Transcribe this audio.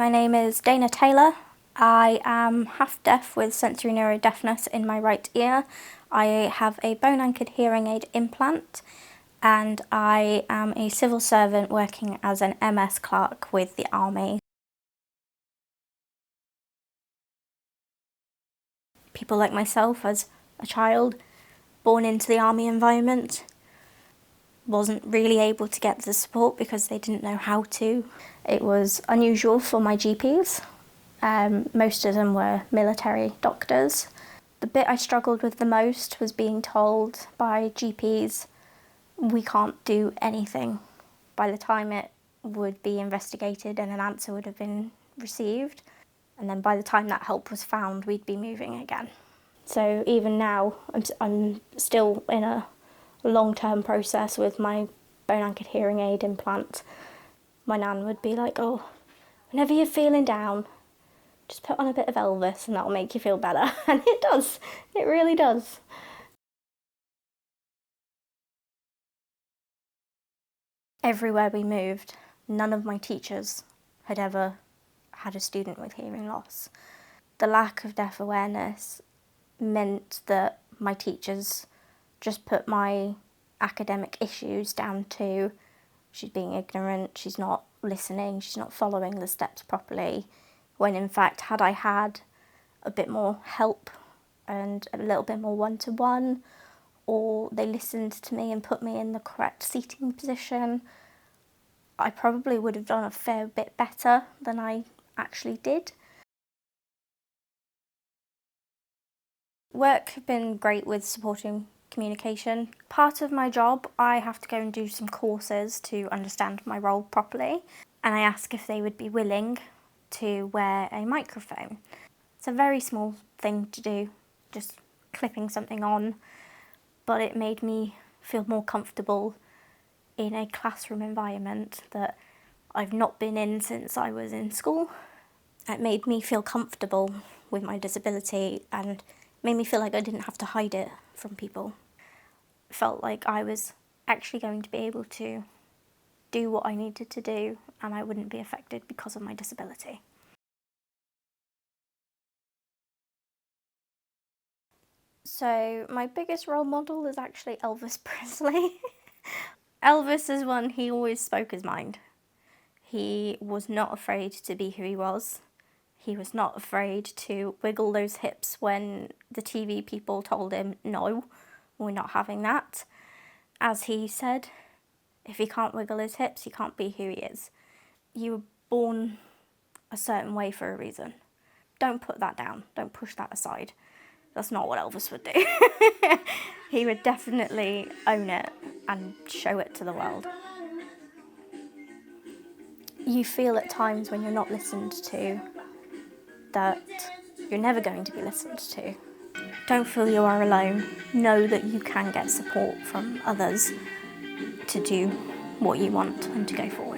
My name is Dayna Taylor. I am half deaf with sensory neurodeafness in my right ear. I have a bone-anchored hearing aid implant, and I am a civil servant working as an MS clerk with the Army. People like myself, as a child born into the Army environment, wasn't really able to get the support because they didn't know how to. It was unusual for my GPs. Most of them were military doctors. The bit I struggled with the most was being told by GPs, we can't do anything. By the time it would be investigated and an answer would have been received, and then by the time that help was found, we'd be moving again. So even now, I'm still in a long-term process with my bone-anchored hearing aid implant. My nan would be like, oh, whenever you're feeling down, just put on a bit of Elvis and that'll make you feel better. And it does, it really does. Everywhere we moved, none of my teachers had ever had a student with hearing loss. The lack of deaf awareness meant that my teachers just put my academic issues down to she's being ignorant, she's not listening, she's not following the steps properly, when in fact had I had a bit more help and a little bit more one-to-one, or they listened to me and put me in the correct seating position, I probably would have done a fair bit better than I actually did. Work has been great with supporting communication. Part of my job, I have to go and do some courses to understand my role properly, and I ask if they would be willing to wear a microphone. It's a very small thing to do, just clipping something on, but it made me feel more comfortable in a classroom environment that I've not been in since I was in school. It made me feel comfortable with my disability and made me feel like I didn't have to hide it from people. It felt like I was actually going to be able to do what I needed to do and I wouldn't be affected because of my disability. So my biggest role model is actually Elvis Presley. Elvis is one, he always spoke his mind. He was not afraid to be who he was. He was not afraid to wiggle those hips when the TV people told him, no, we're not having that. As he said, if he can't wiggle his hips, he can't be who he is. You were born a certain way for a reason. Don't put that down. Don't push that aside. That's not what Elvis would do. He would definitely own it and show it to the world. You feel at times when you're not listened to that you're never going to be listened to. Don't feel you are alone. Know that you can get support from others to do what you want and to go forward.